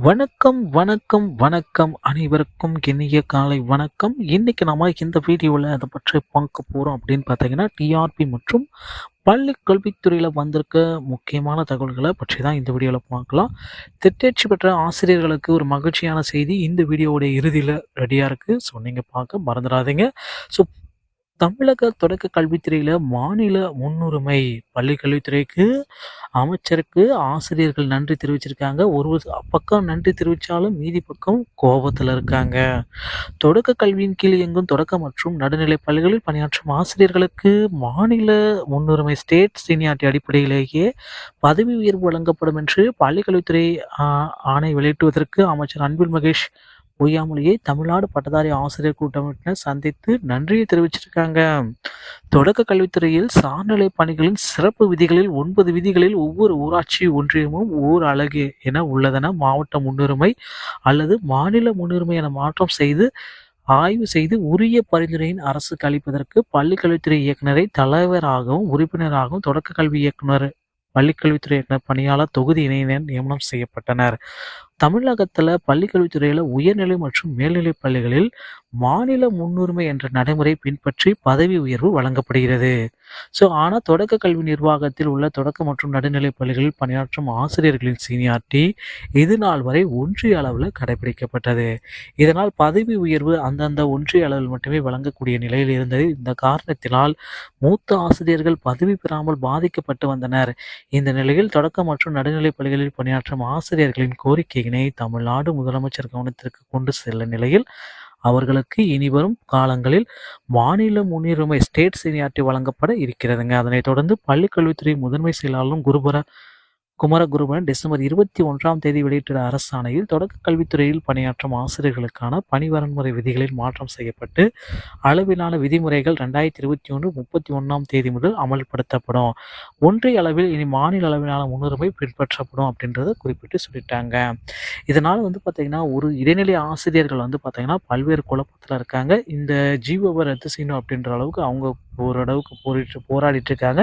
வணக்கம், வணக்கம், வணக்கம். அனைவருக்கும் இனிய காலை வணக்கம். இன்னைக்கு நம்ம இந்த வீடியோவில் அதை பற்றி பார்க்க போகிறோம் அப்படின்னு பார்த்தீங்கன்னா, டிஆர்பி மற்றும் பள்ளி கல்வித்துறையில் வந்திருக்க முக்கியமான தகவல்களை பற்றி தான் இந்த வீடியோவில் பார்க்கலாம். தேர்ச்சி பெற்ற ஆசிரியர்களுக்கு ஒரு மகிழ்ச்சியான செய்தி இந்த வீடியோவுடைய இறுதியில் ரெடியாக இருக்குது. ஸோ நீங்கள் பார்க்க மறந்துடாதீங்க. ஸோ தமிழக தொடக்க கல்வித்துறையில மாநில முன்னுரிமை பள்ளி கல்வித்துறைக்கு அமைச்சருக்கு ஆசிரியர்கள் நன்றி தெரிவிச்சிருக்காங்க. ஒரு பக்கம் நன்றி தெரிவிச்சாலும் மீதி பக்கம் கோபத்துல இருக்காங்க. தொடக்க கல்வியின் கீழ் இயங்கும் தொடக்க மற்றும் நடுநிலை பள்ளிகளில் பணியாற்றும் ஆசிரியர்களுக்கு மாநில முன்னுரிமை ஸ்டேட் சீனியாரிட்டி அடிப்படையிலேயே பதவி உயர்வு வழங்கப்படும் என்று பள்ளிக்கல்வித்துறை ஆணை வெளியிட்டுவதற்கு அமைச்சர் அன்பில் மகேஷ் பொய்யாமொழியை தமிழ்நாடு பட்டதாரி ஆசிரியர் கூட்டமைப்பினர் சந்தித்து நன்றியை தெரிவிச்சிருக்காங்க. தொடக்க கல்வித்துறையில் சார்நிலை பணிகளின் சிறப்பு விதிகளில் 9 விதிகளில் ஒவ்வொரு ஊராட்சி ஒன்றியமும் ஓர் அலகு என உள்ளதென மாவட்ட முன்னுரிமை அல்லது மாநில முன்னுரிமை என மாற்றம் செய்து ஆய்வு செய்து உரிய பரிந்துரையின் அரசுக்கு அளிப்பதற்கு பள்ளிக்கல்வித்துறை இயக்குநரை தலைவராகவும் உறுப்பினராகவும் தொடக்க கல்வி இயக்குனர் பள்ளிக்கல்வித்துறை இயக்குனர் பணியாளர் தொகுதி இணையினர் நியமனம் செய்யப்பட்டனர். தமிழகத்துல பள்ளிக்கல்வித்துறையில உயர்நிலை மற்றும் மேல்நிலை பள்ளிகளில் மாநில முன்னுரிமை என்ற நடைமுறை பின்பற்றி பதவி உயர்வு வழங்கப்படுகிறது. ஆனா தொடக்க கல்வி நிர்வாகத்தில் உள்ள தொடக்க மற்றும் நடுநிலை பள்ளிகளில் பணியாற்றும் ஆசிரியர்களின் சீனியாரிட்டி இது நாள் வரை ஒன்றிய அளவில் கடைபிடிக்கப்பட்டது. இதனால் பதவி உயர்வு அந்தந்த ஒன்றிய அளவில் மட்டுமே வழங்கக்கூடிய நிலையில் இருந்தது. இந்த காரணத்தினால் மூத்த ஆசிரியர்கள் பதவி பெறாமல் பாதிக்கப்பட்டு வந்தனர். இந்த நிலையில் தொடக்க மற்றும் நடுநிலை பள்ளிகளில் பணியாற்றும் ஆசிரியர்களின் கோரிக்கையினை தமிழ்நாடு முதலமைச்சர் கவனத்திற்கு கொண்டு செல்ல நிலையில் அவர்களுக்கு இனிவரும் காலங்களில் மாநில முன்னுரிமை ஸ்டேட் சீனியாரிட்டி வழங்கப்பட இருக்கிறதுங்க. அதனைத் தொடர்ந்து பள்ளிக்கல்வித்துறை முதன்மை செயலாளரும் குமரகுருபரன் டிசம்பர் 21 வெளியிட்ட அரசாணையில் தொடக்க கல்வித்துறையில் பணியாற்றும் ஆசிரியர்களுக்கான பணி வரன்முறை விதிகளில் மாற்றம் செய்யப்பட்டு அளவிலான விதிமுறைகள் 2021 முதல் அமல்படுத்தப்படும். ஒன்றிய அளவில் இனி மாநில அளவிலான முன்னுரிமை பின்பற்றப்படும் அப்படின்றத குறிப்பிட்டு சொல்லிட்டாங்க. இதனால் பார்த்தீங்கன்னா ஒரு இடைநிலை ஆசிரியர்கள் பார்த்தீங்கன்னா பல்வேறு குழப்பத்தில் இருக்காங்க. இந்த ஜீவோவை ரத்து செய்யணும் அப்படின்ற அளவுக்கு அவங்க ஓரளவுக்கு போராடிட்டு இருக்காங்க.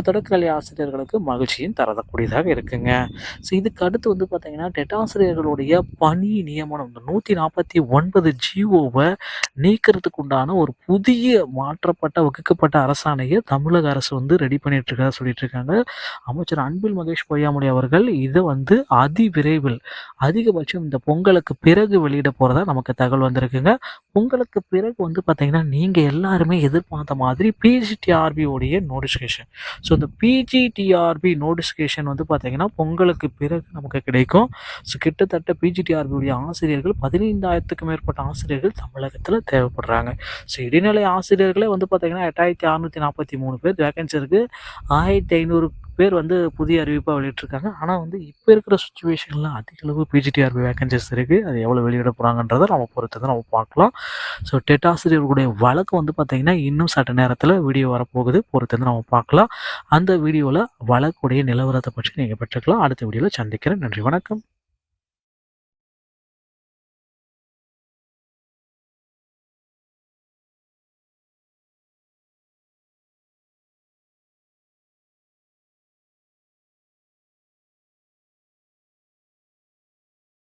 தொடக்க கல்வி ஆசிரியர்களுக்கு மகிழ்ச்சியும் தரக்கூடியதாக இருக்குங்க. இதுக்கு அடுத்து பார்த்தீங்கன்னா டெட் ஆசிரியர்களுடைய பணி நியமனம் இந்த 149 ஜிஓவை நீக்கிறதுக்கு உண்டான ஒரு புதிய மாற்றப்பட்ட வகுக்கப்பட்ட அரசாணையை தமிழக அரசு ரெடி பண்ணிட்டு இருக்கதா சொல்லிட்டு இருக்காங்க. அமைச்சர் அன்பில் மகேஷ் பொய்யாமொழி அவர்கள் இதை அதிவிரைவில் அதிகபட்சம் இந்த பொங்கலுக்கு பிறகு வெளியிட போறதா நமக்கு தகவல் வந்திருக்குங்க. பொங்கலுக்கு பிறகு பார்த்தீங்கன்னா நீங்க எல்லாருமே எதிர்பார்த்த மாதிரி பிஜிடிஆர்பி உடைய நோட்டிஃபிகேஷன். இந்த பிஜிடிஆர்பி நோட்டிஃபிகேஷன் பார்த்தீங்கன்னா பொங்கலுக்கு பிறகு நமக்கு கிடைக்கும். கிட்டத்தட்ட பிஜிடிஆர்பி உடைய ஆசிரியர்கள் 15,000க்கும் மேற்பட்ட ஆசிரியர்கள் தமிழகத்தில் தேவைப்படுறாங்க. இடைநிலை ஆசிரியர்களே பார்த்தீங்கன்னா 8,643 பேர் வேகன்சி இருக்கு. 1,500 பேர் புதிய அறிவிப்பாக வெளியிட்டிருக்காங்க. ஆனால் இப்போ இருக்கிற சுச்சுவேஷனில் அதிக அளவு பிஜிடிஆர்பி வேகன்சிஸ் இருக்குது. அது எவ்வளோ வெளியிட போகிறாங்கன்றதை நம்ம பொறுத்து நம்ம பார்க்கலாம். டெட் ஆசிரியர்களுடைய வழக்கு பார்த்தீங்கன்னா இன்னும் சட்ட நேரத்தில் வீடியோ வரப்போகுது. பொறுத்து நம்ம பார்க்கலாம். அந்த வீடியோவில் வழக்குடைய நிலவரத்தை பற்றி நீங்கள் பெற்றுக்கலாம். அடுத்த வீடியோவில் சந்திக்கிறேன். நன்றி, வணக்கம்.